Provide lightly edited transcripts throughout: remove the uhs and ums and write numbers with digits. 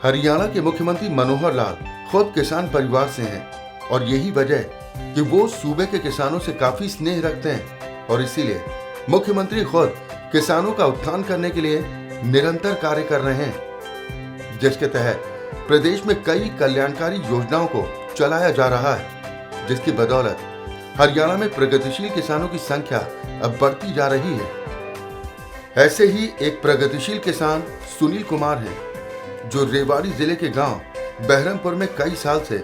हरियाणा के मुख्यमंत्री मनोहर लाल खुद किसान परिवार से हैं और यही वजह है कि वो सूबे के किसानों से काफी स्नेह रखते हैं और इसीलिए मुख्यमंत्री खुद किसानों का उत्थान करने के लिए निरंतर कार्य कर रहे हैं, जिसके तहत प्रदेश में कई कल्याणकारी योजनाओं को चलाया जा रहा है, जिसकी बदौलत हरियाणा में प्रगतिशील किसानों की संख्या अब बढ़ती जा रही है। ऐसे ही एक प्रगतिशील किसान सुनील कुमार हैं, जो रेवाड़ी जिले के गांव बहरमपुर में कई साल से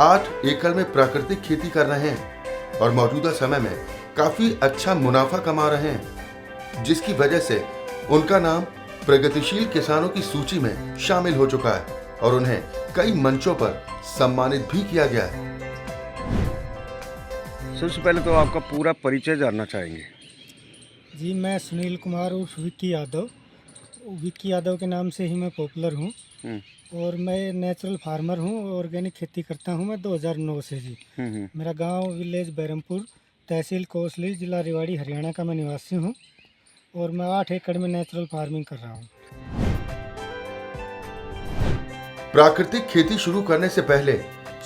8 एकड़ में प्राकृतिक खेती कर रहे हैं और मौजूदा समय में काफी अच्छा मुनाफा कमा रहे हैं, जिसकी वजह से उनका नाम प्रगतिशील किसानों की सूची में शामिल हो चुका है और उन्हें कई मंचों पर सम्मानित भी किया गया है। सबसे पहले तो आपका पूरा परिचय जानना चाहेंगे। जी, मैं सुनील कुमार उर्फ विक्की यादव के नाम से ही मैं पॉपुलर हूँ और मैं नेचुरल फार्मर हूँ, ऑर्गेनिक खेती करता हूँ मैं 2009 से जी। मेरा गांव विलेज बहरमपुर, तहसील कोसली, जिला रेवाड़ी, हरियाणा का मैं निवासी हूँ और मैं 8 एकड़ में नेचुरल फार्मिंग कर रहा हूँ। प्राकृतिक खेती शुरू करने से पहले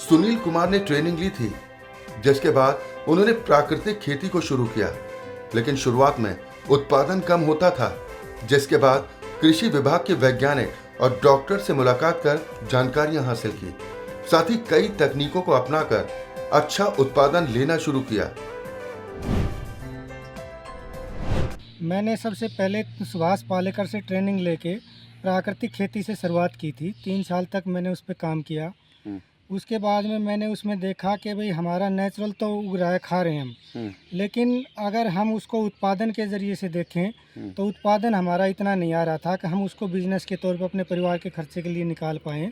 सुनील कुमार ने ट्रेनिंग ली थी, जिसके बाद उन्होंने प्राकृतिक खेती को शुरू किया, लेकिन शुरुआत में उत्पादन कम होता था, जिसके बाद कृषि विभाग के वैज्ञानिक और डॉक्टर से मुलाकात कर जानकारियां हासिल की, साथ ही कई तकनीकों को अपनाकर अच्छा उत्पादन लेना शुरू किया। मैंने सबसे पहले सुभाष पालेकर से ट्रेनिंग लेके प्राकृतिक खेती से शुरुआत की थी। 3 साल तक मैंने उस पर काम किया। उसके बाद में मैंने उसमें देखा कि भाई हमारा नेचुरल तो उग रहा है, खा रहे हैं हम, लेकिन अगर हम उसको उत्पादन के ज़रिए से देखें तो उत्पादन हमारा इतना नहीं आ रहा था कि हम उसको बिजनेस के तौर पर अपने परिवार के खर्चे के लिए निकाल पाएँ।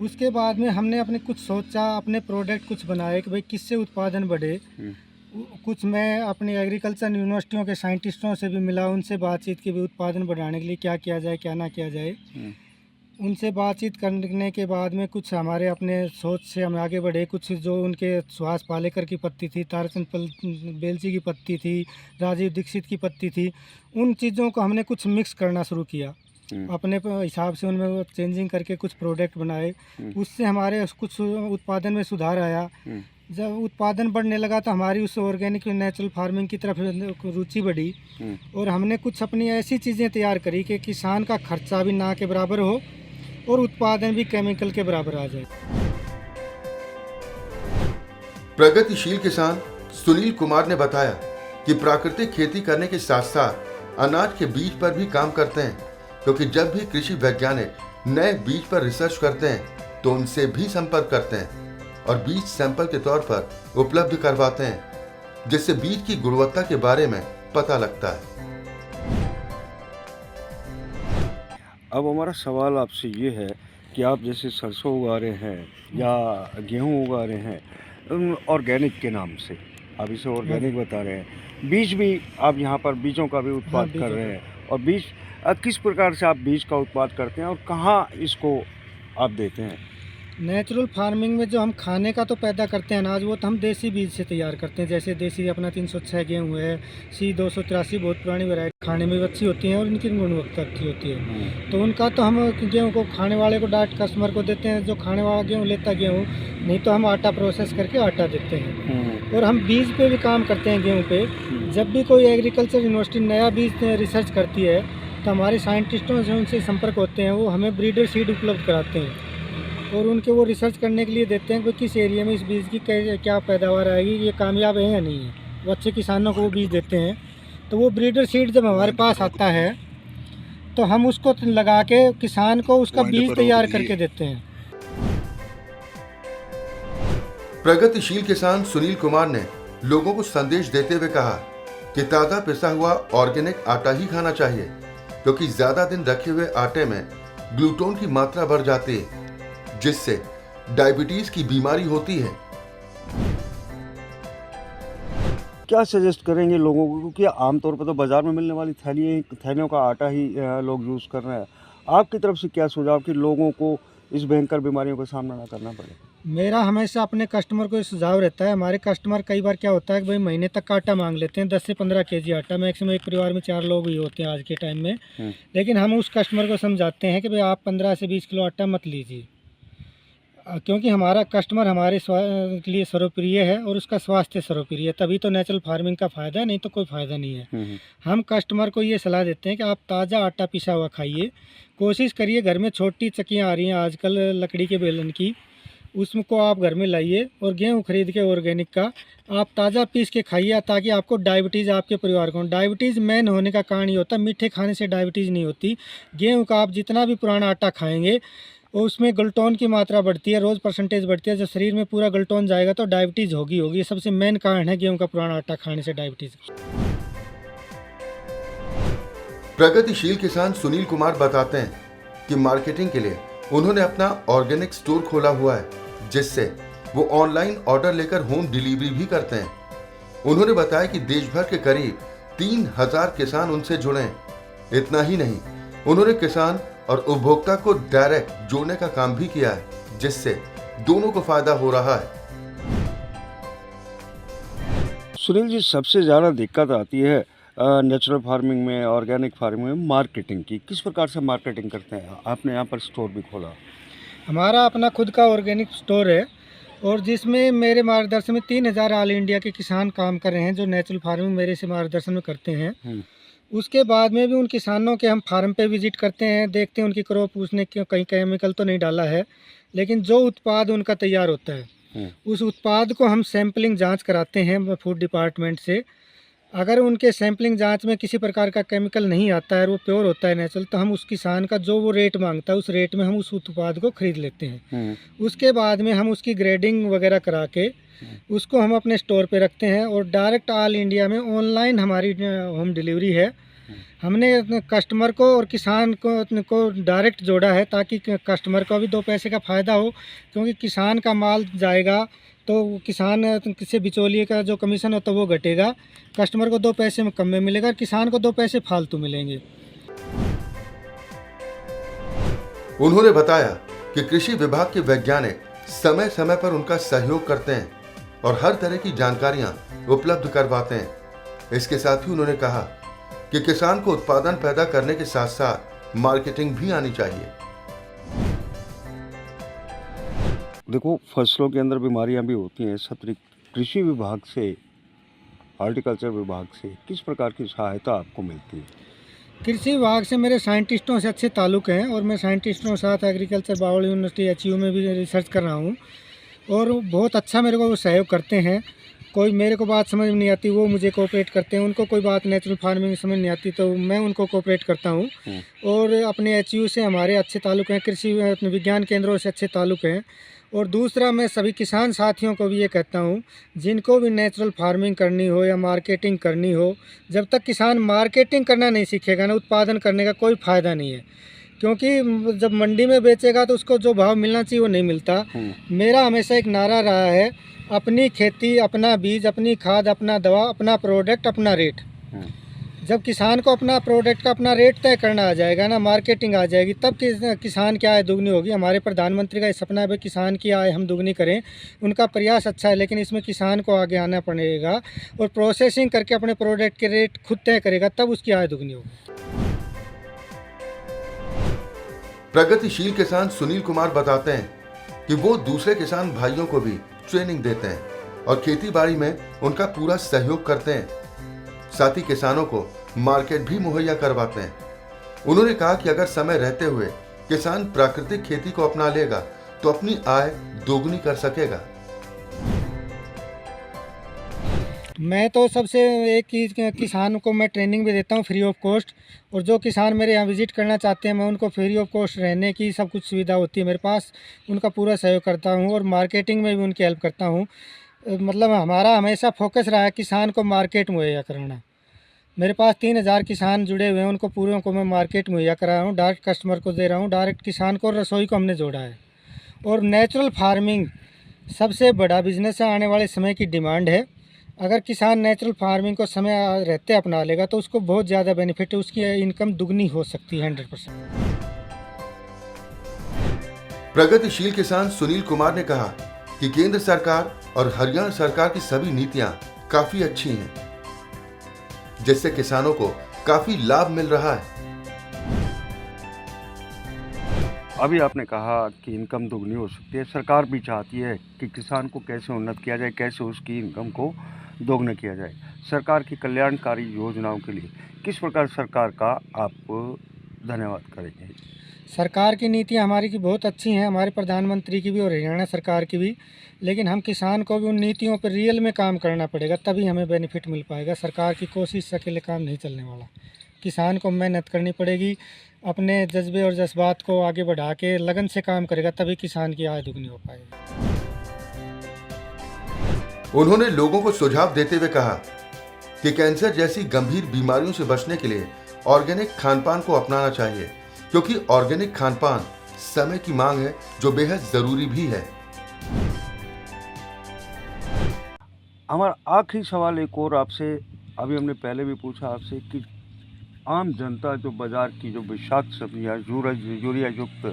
उसके बाद में हमने अपने कुछ सोचा, अपने प्रोडक्ट कुछ बनाए कि भाई किससे उत्पादन बढ़े। कुछ मैं अपनी एग्रीकल्चर यूनिवर्सिटियों के साइंटिस्टों से भी मिला, उनसे बातचीत की भी उत्पादन बढ़ाने के लिए क्या किया जाए, क्या ना किया जाए। उनसे बातचीत करने के बाद में कुछ हमारे अपने सोच से हम आगे बढ़े। कुछ जो उनके सुभाष पालेकर की पत्ती थी, ताराचंद बेलची की पत्ती थी, राजीव दीक्षित की पत्ती थी, उन चीज़ों को हमने कुछ मिक्स करना शुरू किया। अपने हिसाब से उनमें वो चेंजिंग करके कुछ प्रोडक्ट बनाए। उससे हमारे कुछ उत्पादन में सुधार आया। जब उत्पादन बढ़ने लगा तो हमारी उस ऑर्गेनिक नेचुरल फार्मिंग की तरफ रुचि बढ़ी और हमने कुछ अपनी ऐसी चीज़ें तैयार करी कि किसान का खर्चा भी ना के बराबर हो और उत्पादन भी केमिकल के बराबर आ जाए। प्रगतिशील किसान सुनील कुमार ने बताया कि प्राकृतिक खेती करने के साथ साथ अनाज के बीज पर भी काम करते हैं, क्योंकि जब भी कृषि वैज्ञानिक नए बीज पर रिसर्च करते हैं तो उनसे भी संपर्क करते हैं और बीज सैंपल के तौर पर उपलब्ध करवाते हैं, जिससे बीज की गुणवत्ता के बारे में पता लगता है। अब हमारा सवाल आपसे ये है कि आप जैसे सरसों उगा रहे हैं या गेहूं उगा रहे हैं ऑर्गेनिक के नाम से, आप इसे ऑर्गेनिक बता रहे हैं, बीज भी आप यहाँ पर बीजों का भी उत्पाद कर रहे हैं और बीज किस प्रकार से आप बीज का उत्पाद करते हैं और कहाँ इसको आप देते हैं? नेचुरल फार्मिंग में जो हम खाने का तो पैदा करते हैं अनाज, वो तो हम देसी बीज से तैयार करते हैं। जैसे देसी अपना 306 गेहूँ है, C283 बहुत पुरानी वैरायटी, खाने में भी अच्छी होती हैं और इनकी गुणवत्ता अच्छी होती है। तो उनका तो हम गेहूँ को खाने वाले को डायरेक्ट कस्टमर को देते हैं, जो खाने वाला गेहूँ लेता है गेहूँ, नहीं तो हम आटा प्रोसेस करके आटा देते हैं। और हम बीज पे भी काम करते हैं गेहूँ पे। जब भी कोई एग्रीकल्चर यूनिवर्सिटी नया बीज रिसर्च करती है तो हमारे साइंटिस्टों से उनसे संपर्क होते हैं, वो हमें ब्रीडर सीड उपलब्ध कराते हैं और उनके वो रिसर्च करने के लिए देते हैं कि किस एरिया में इस बीज की क्या पैदावार आएगी, ये कामयाब है या नहीं है। वो अच्छे किसानों को वो बीज देते हैं। तो वो ब्रीडर सीड जब हमारे पास आता है तो हम उसको लगा के किसान को उसका बीज तैयार करके देते हैं। प्रगतिशील किसान सुनील कुमार ने लोगों को संदेश देते हुए कहा कि ताज़ा पिसा हुआ ऑर्गेनिक आटा ही खाना चाहिए, क्योंकि ज्यादा दिन रखे हुए आटे में ग्लूटोन की मात्रा बढ़ जाती है, जिससे डायबिटीज की बीमारी होती है। क्या सजेस्ट करेंगे लोगों को, क्योंकि आमतौर पर तो बाजार में मिलने वाली थैलियों का आटा ही लोग यूज़ कर रहे हैं। आपकी तरफ से क्या सुझाव कि लोगों को इस भयंकर बीमारियों का सामना ना करना पड़े? मेरा हमेशा अपने कस्टमर को ये सुझाव रहता है। हमारे कस्टमर कई बार क्या होता है कि भाई महीने तक का आटा मांग लेते हैं, 10 से 15 केजी आटा। मैक्सिमम एक परिवार में 4 लोग ही होते हैं आज के टाइम में। लेकिन हम उस कस्टमर को समझाते हैं कि भाई आप 15 से 20 किलो आटा मत लीजिए, क्योंकि हमारा कस्टमर हमारे के लिए सर्वप्रिय है और उसका स्वास्थ्य सर्वप्रिय है। तभी तो नेचुरल फार्मिंग का फ़ायदा है, नहीं तो कोई फ़ायदा नहीं है। हम कस्टमर को ये सलाह देते हैं कि आप ताज़ा आटा पिसा हुआ खाइए। कोशिश करिए, घर में छोटी चक्कियाँ आ रही हैं आजकल लकड़ी के बेलन की, उसको आप घर में लाइए और गेहूँ खरीद के ऑर्गेनिक का आप ताज़ा पीस के खाइए, ताकि आपको डायबिटीज़ आपके परिवार को, डायबिटीज़ मेन होने का कारण ये होता है, मीठे खाने से डायबिटीज़ नहीं होती। गेहूँ का आप जितना भी पुराना आटा खाएंगे और उसमें ग्लूटोन की मात्रा बढ़ती है, रोज़ परसेंटेज बढ़ती है। जब शरीर में पूरा ग्लूटोन जाएगा तो डायबिटीज़ होगी। ये सबसे मेन कारण है गेहूँ का पुराना आटा खाने से डायबिटीज़। प्रगतिशील किसान सुनील कुमार बताते हैं कि मार्केटिंग के लिए उन्होंने अपना ऑर्गेनिक स्टोर खोला हुआ है, जिससे वो ऑनलाइन ऑर्डर लेकर होम डिलीवरी भी करते हैं। उन्होंने बताया कि देश भर के करीब 3000 किसान उनसे जुड़े हैं। इतना ही नहीं, उन्होंने किसान और उपभोक्ता को डायरेक्ट जोड़ने का काम भी किया है, जिससे दोनों को फायदा हो रहा है। सुनील जी, सबसे ज़्यादा दिक्कत आती है नेचुरल फार्मिंग में, ऑर्गेनिक फार्मिंग में मार्केटिंग की। किस प्रकार से मार्केटिंग करते हैं? आपने यहाँ पर स्टोर भी खोला। हमारा अपना खुद का ऑर्गेनिक स्टोर है और जिसमें मेरे मार्गदर्शन में 3000 ऑल इंडिया के किसान काम कर रहे हैं, जो नेचुरल फार्मिंग मेरे से मार्गदर्शन में करते हैं। उसके बाद में भी उन किसानों के हम फार्म पे विजिट करते हैं, देखते हैं उनकी क्रॉप, उसने कहीं केमिकल तो नहीं डाला है, लेकिन जो उत्पाद उनका तैयार होता है उस उत्पाद को हम सैम्पलिंग जांच कराते हैं फूड डिपार्टमेंट से। अगर उनके सैम्पलिंग जांच में किसी प्रकार का केमिकल नहीं आता है और वो प्योर होता है नेचुरल, तो हम उस किसान का जो वो रेट मांगता है उस रेट में हम उस उत्पाद को खरीद लेते हैं। उसके बाद में हम उसकी ग्रेडिंग वगैरह करा के उसको हम अपने स्टोर पे रखते हैं और डायरेक्ट ऑल इंडिया में ऑनलाइन हमारी होम डिलीवरी है। हमने कस्टमर को और किसान को डायरेक्ट जोड़ा है, ताकि कस्टमर को भी 2 पैसे का फ़ायदा हो, क्योंकि किसान का माल जाएगा तो किसान से बिचौलिए का जो कमीशन होता है वो घटेगा, कस्टमर को 2 पैसे में कम में मिलेगा, किसान को 2 पैसे फालतू मिलेंगे। उन्होंने बताया कि कृषि विभाग के वैज्ञानिक समय समय पर उनका सहयोग करते हैं और हर तरह की जानकारियां उपलब्ध करवाते हैं। इसके साथ ही उन्होंने कहा कि किसान को उत्पादन पैदा करने के साथ साथ मार्केटिंग भी आनी चाहिए। देखो, फसलों के अंदर बीमारियां भी होती हैं। सतरी कृषि विभाग से, हॉर्टिकल्चर विभाग से किस प्रकार की सहायता आपको मिलती है? कृषि विभाग से मेरे साइंटिस्टों से अच्छे ताल्लुक़ हैं और मैं साइंटिस्टों के साथ एग्रीकल्चर बावल यूनिवर्सिटी HU में भी रिसर्च कर रहा हूँ और बहुत अच्छा मेरे को वो सहयोग करते हैं। कोई मेरे को बात समझ में नहीं आती वो मुझे कोऑपरेट करते हैं, उनको कोई बात नेचुरल फार्मिंग समझ नहीं आती तो मैं उनको कोऑपरेट करता हूँ। और अपने HU से हमारे अच्छे ताल्लुक़ हैं, कृषि विज्ञान केंद्रों से अच्छे ताल्लुक़ हैं। और दूसरा, मैं सभी किसान साथियों को भी ये कहता हूँ, जिनको भी नेचुरल फार्मिंग करनी हो या मार्केटिंग करनी हो, जब तक किसान मार्केटिंग करना नहीं सीखेगा ना, उत्पादन करने का कोई फ़ायदा नहीं है। क्योंकि जब मंडी में बेचेगा तो उसको जो भाव मिलना चाहिए वो नहीं मिलता। मेरा हमेशा एक नारा रहा है, अपनी खेती, अपना बीज, अपनी खाद, अपना दवा, अपना प्रोडक्ट, अपना रेट। जब किसान को अपना प्रोडक्ट का अपना रेट तय करना आ जाएगा ना, मार्केटिंग आ जाएगी, तब किसान की आय दुगनी होगी। हमारे प्रधानमंत्री का सपना है किसान की आय हम दुगनी करें। उनका प्रयास अच्छा है, लेकिन इसमें किसान को आगे आना पड़ेगा और प्रोसेसिंग करके अपने प्रोडक्ट के रेट खुद तय करेगा, तब उसकी आय दुगनी होगी। प्रगतिशील किसान सुनील कुमार बताते हैं कि वो दूसरे किसान भाइयों को भी ट्रेनिंग देते हैं और खेती बाड़ी में उनका पूरा सहयोग करते हैं। साथ ही किसानों को मार्केट भी मुहैया करवाते हैं। उन्होंने कहा कि अगर समय रहते हुए किसान प्राकृतिक खेती को अपना लेगा तो अपनी आय दोगुनी कर सकेगा। मैं तो सबसे एक किसान को मैं ट्रेनिंग भी देता हूँ फ्री ऑफ कॉस्ट, और जो किसान मेरे यहाँ विजिट करना चाहते हैं मैं उनको फ्री ऑफ कॉस्ट रहने की सब कुछ सुविधा होती है मेरे पास, उनका पूरा सहयोग करता हूँ और मार्केटिंग में भी उनकी हेल्प करता हूँ। मतलब हमारा हमेशा फोकस रहा है किसान को मार्केट मुहैया कराना। मेरे पास 3000 किसान जुड़े हुए हैं, उनको पूरे को मैं मार्केट मुहैया करा रहा हूँ, डायरेक्ट कस्टमर को दे रहा हूँ, डायरेक्ट किसान को, रसोई को हमने जोड़ा है। और नेचुरल फार्मिंग सबसे बड़ा बिजनेस है, आने वाले समय की डिमांड है। अगर किसान नेचुरल फार्मिंग को समय रहते अपना लेगा तो उसको बहुत ज़्यादा बेनिफिट है, उसकी इनकम दुगनी हो सकती है 100%। प्रगतिशील किसान सुनील कुमार ने कहा कि केंद्र सरकार और हरियाणा सरकार की सभी नीतियां काफी अच्छी हैं, जिससे किसानों को काफी लाभ मिल रहा है। अभी आपने कहा कि इनकम दोगुनी हो सकती है। सरकार भी चाहती है कि किसान को कैसे उन्नत किया जाए, कैसे उसकी इनकम को दोगुना किया जाए। सरकार की कल्याणकारी योजनाओं के लिए किस प्रकार सरकार का आप धन्यवाद करेंगे? सरकार की नीतियाँ हमारी की बहुत अच्छी हैं, हमारे प्रधानमंत्री की भी और हरियाणा सरकार की भी, लेकिन हम किसान को भी उन नीतियों पर रियल में काम करना पड़ेगा, तभी हमें बेनिफिट मिल पाएगा। सरकार की कोशिश से अकेले काम नहीं चलने वाला। किसान को मेहनत करनी पड़ेगी, अपने जज्बे और जज्बात को आगे बढ़ा के लगन से काम करेगा, तभी किसान की आय दुगनी हो पाएगी। उन्होंने लोगों को सुझाव देते हुए कहा कि कैंसर जैसी गंभीर बीमारियों से बचने के लिए ऑर्गेनिक खानपान को अपनाना चाहिए, क्योंकि ऑर्गेनिक खानपान समय की मांग है, जो बेहद जरूरी भी है। हमारा आखिरी सवाल एक और आपसे, अभी हमने पहले भी पूछा आपसे कि आम जनता जो बाजार की जो विषाक्त सब्जियाँ, यूरिया युक्त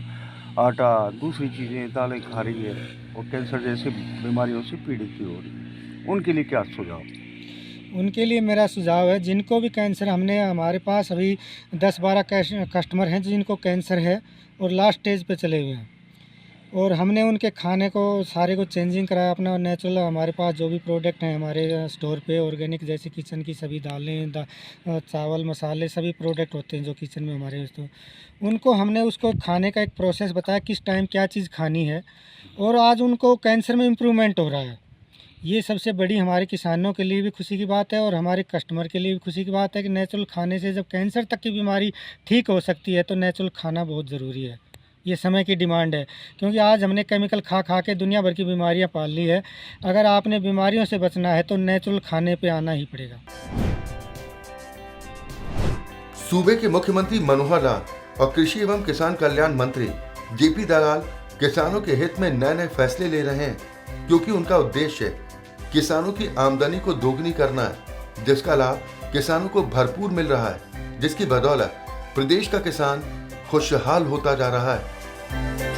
आटा, दूसरी चीज़ें, दालें खा रही है और कैंसर जैसे बीमारियों से पीड़ित भी हो रही है, उनके लिए क्या सुझाव? उनके लिए मेरा सुझाव है, जिनको भी कैंसर, हमारे पास अभी 10-12 कस्टमर हैं जिनको कैंसर है और लास्ट स्टेज पे चले हुए हैं, और हमने उनके खाने को सारे को चेंजिंग कराया अपना नेचुरल। हमारे पास जो भी प्रोडक्ट हैं हमारे स्टोर पे, ऑर्गेनिक जैसे किचन की सभी दालें, चावल, मसाले, सभी प्रोडक्ट होते हैं जो किचन में हमारे, तो उनको हमने उसको खाने का एक प्रोसेस बताया, किस टाइम क्या चीज़ खानी है, और आज उनको कैंसर में इम्प्रूवमेंट हो रहा है। ये सबसे बड़ी हमारे किसानों के लिए भी खुशी की बात है और हमारे कस्टमर के लिए भी खुशी की बात है कि नेचुरल खाने से जब कैंसर तक की बीमारी ठीक हो सकती है, तो नेचुरल खाना बहुत ज़रूरी है। ये समय की डिमांड है, क्योंकि आज हमने केमिकल खा खा के दुनिया भर की बीमारियां पाल ली है। अगर आपने बीमारियों से बचना है तो नेचुरल खाने पे आना ही पड़ेगा। सूबे के मुख्यमंत्री मनोहर लाल और कृषि एवं किसान कल्याण मंत्री जेपी दलाल किसानों के हित में नए नए फैसले ले रहे हैं, क्योंकि उनका उद्देश्य किसानों की आमदनी को दोगुनी करना है, जिसका लाभ किसानों को भरपूर मिल रहा है, जिसकी बदौलत प्रदेश का किसान खुशहाल होता जा रहा है।